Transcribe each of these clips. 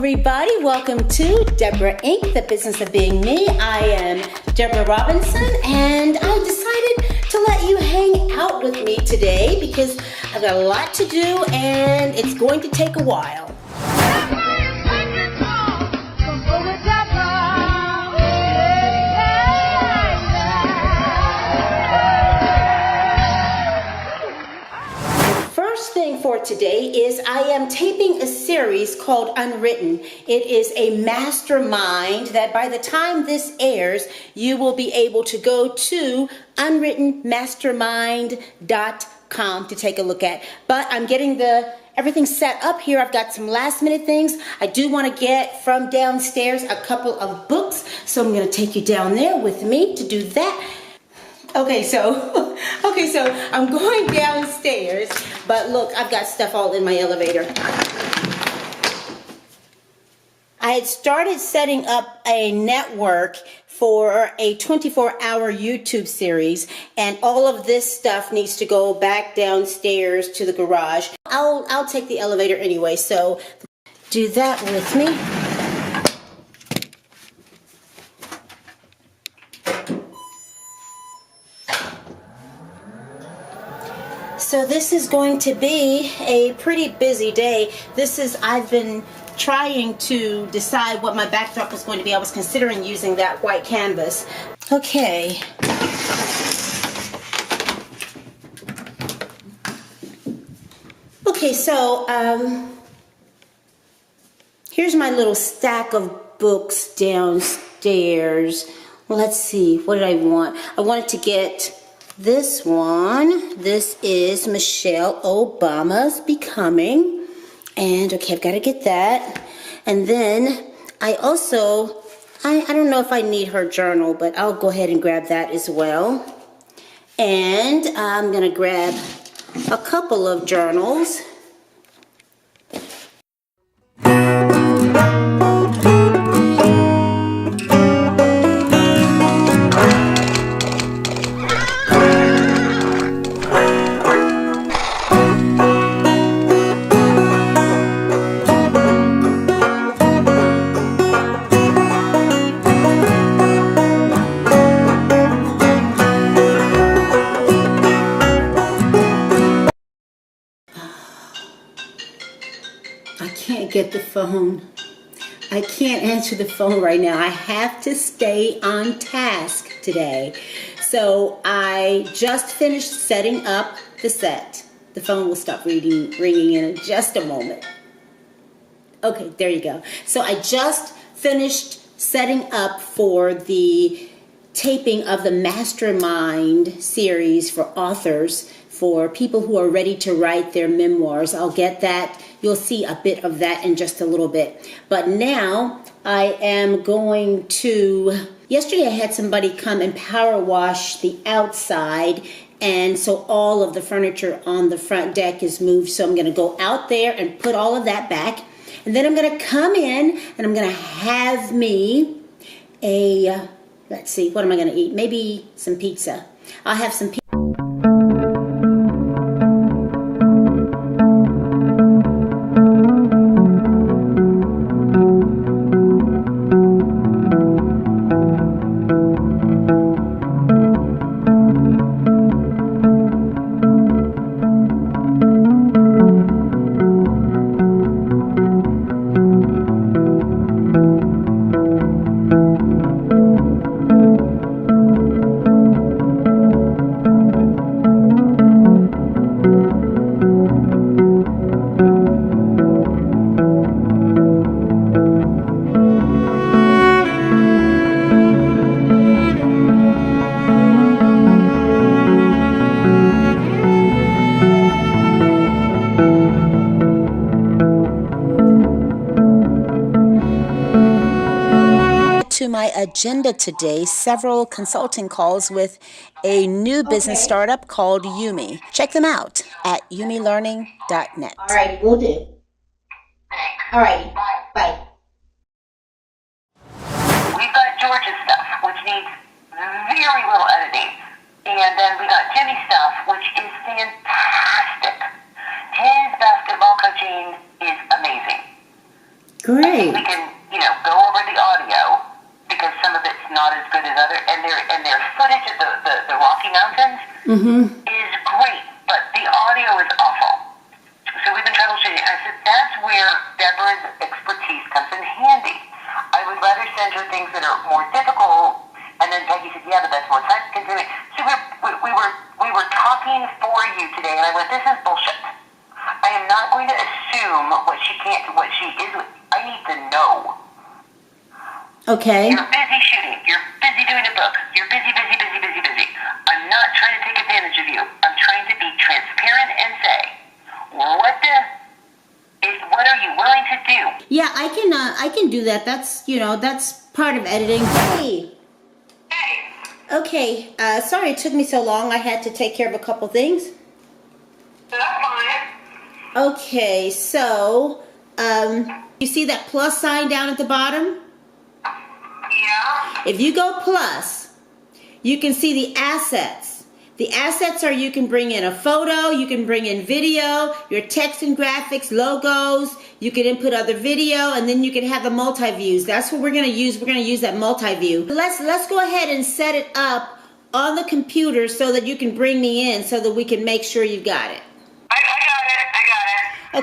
everybody. Welcome to Deborah Inc., the business of being me. I am Deborah Robinson, and I decided to let you hang out with me today because I've got a lot to do and it's going to take a while. For today is I am taping a series called Unwritten. It is a mastermind that by the time this airs, you will be able to go to unwrittenmastermind.com to take a look at. But I'm getting everything set up here. I've got some last minute things. I do want to get from downstairs a couple of books, so I'm going to take you down there with me to do that. Okay, so I'm going downstairs, but look, I've got stuff all in my elevator. I had started setting up a network for a 24-hour YouTube series, and all of this stuff needs to go back downstairs to the garage. I'll take the elevator anyway, so do that with me. So this is going to be a pretty busy day. I've been trying to decide what my backdrop was going to be. I was considering using that white canvas. Okay. Okay, so here's my little stack of books downstairs. Well, let's see, what did I want? I wanted to get this one. This is Michelle Obama's Becoming. And okay, I've got to get that. And then I also, I don't know if I need her journal, but I'll go ahead and grab that as well. And I'm going to grab a couple of journals. Get the phone. I can't answer the phone right now. I have to stay on task today. So I just finished setting up the set. The phone will stop ringing in just a moment. Okay, there you go. So I just finished setting up for the taping of the Mastermind series for authors, for people who are ready to write their memoirs. I'll get that. You'll see a bit of that in just a little bit. But now I am going to, yesterday I had somebody come and power wash the outside, and so all of the furniture on the front deck is moved. So I'm going to go out there and put all of that back. And then I'm going to come in and I'm going to have me a, let's see, what am I going to eat? Maybe some pizza. I'll have some pizza. To my agenda today, several consulting calls with a new business startup called Yumi. Check them out at yumilearning.net. All right, we'll do. All right, bye. We've got George's stuff, which needs very little editing. And then we got Jimmy's stuff, which is fantastic. His basketball coaching is amazing. Great. We can, go over the audio because some of it's not as good as other, and their footage of the Rocky Mountains is great, but the audio is awful. So we've been troubleshooting. I said, that's where Deborah's expertise comes in handy. I would rather send her things that are more difficult, and then Peggy said, yeah, but that's more time consuming. So we were talking for you today, and I went, this is bullshit. I am not going to assume what she is. I need to know. Okay. You're busy shooting. You're busy doing a book. You're busy. I'm not trying to take advantage of you. I'm trying to be transparent and say, what are you willing to do? Yeah, I can do that. That's part of editing. Hey. Okay. Sorry it took me so long. I had to take care of a couple things. That's fine. Okay, so you see that plus sign down at the bottom? Yeah. If you go plus, you can see the assets. The assets are you can bring in a photo, you can bring in video, your text and graphics, logos, you can input other video, and then you can have the multi-views. That's what we're going to use. We're going to use that multi-view. Let's go ahead and set it up on the computer so that you can bring me in so that we can make sure you've got it. I got it.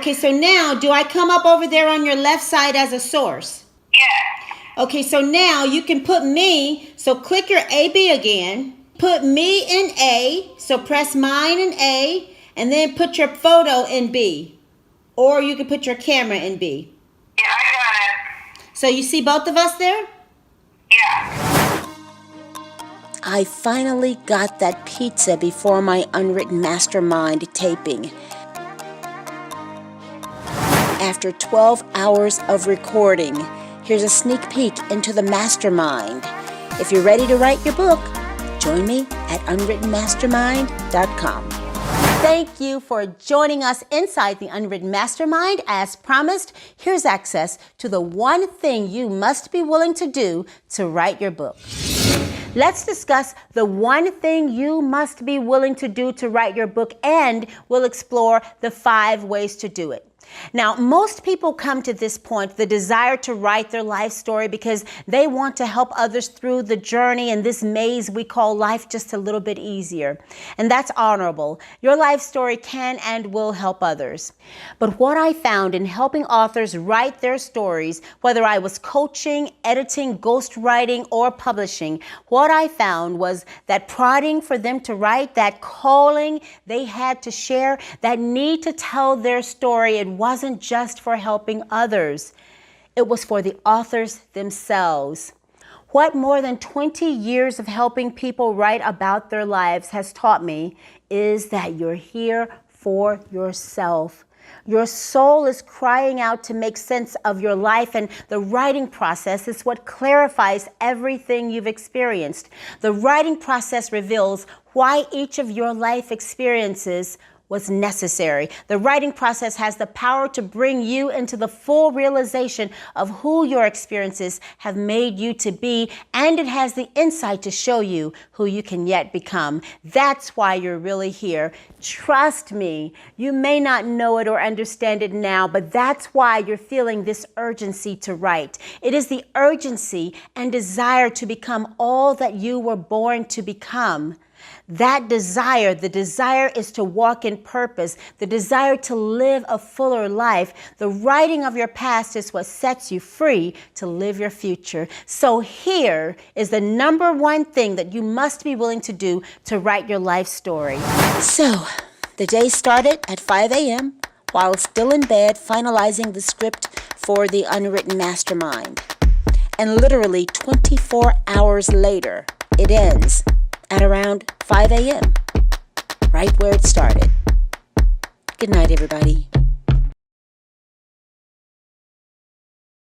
Okay, so now do I come up over there on your left side as a source? Yeah. Okay, so now you can put me, so click your AB again, put me in A, so press mine in A, and then put your photo in B. Or you can put your camera in B. Yeah, I got it. So you see both of us there? Yeah. I finally got that pizza before my Unwritten Mastermind taping. After 12 hours of recording, here's a sneak peek into the mastermind. If you're ready to write your book, join me at unwrittenmastermind.com. Thank you for joining us inside the Unwritten Mastermind. As promised, here's access to the one thing you must be willing to do to write your book. Let's discuss the one thing you must be willing to do to write your book, and we'll explore the 5 ways to do it. Now, most people come to this point, the desire to write their life story, because they want to help others through the journey and this maze we call life just a little bit easier. And that's honorable. Your life story can and will help others. But what I found in helping authors write their stories, whether I was coaching, editing, ghostwriting, or publishing, what I found was that prodding for them to write, that calling they had to share, that need to tell their story, it wasn't just for helping others. It was for the authors themselves. What more than 20 years of helping people write about their lives has taught me is that you're here for yourself. Your soul is crying out to make sense of your life, and the writing process is what clarifies everything you've experienced. The writing process reveals why each of your life experiences was necessary. The writing process has the power to bring you into the full realization of who your experiences have made you to be, and it has the insight to show you who you can yet become. That's why you're really here. Trust me, you may not know it or understand it now, but that's why you're feeling this urgency to write. It is the urgency and desire to become all that you were born to become. That desire, the desire is to walk in purpose, the desire to live a fuller life. The writing of your past is what sets you free to live your future. So here is the number one thing that you must be willing to do to write your life story. So the day started at 5 a.m. while still in bed finalizing the script for the Unwritten Mastermind. And literally 24 hours later, it ends at around 5 a.m., right where it started. Good night, everybody.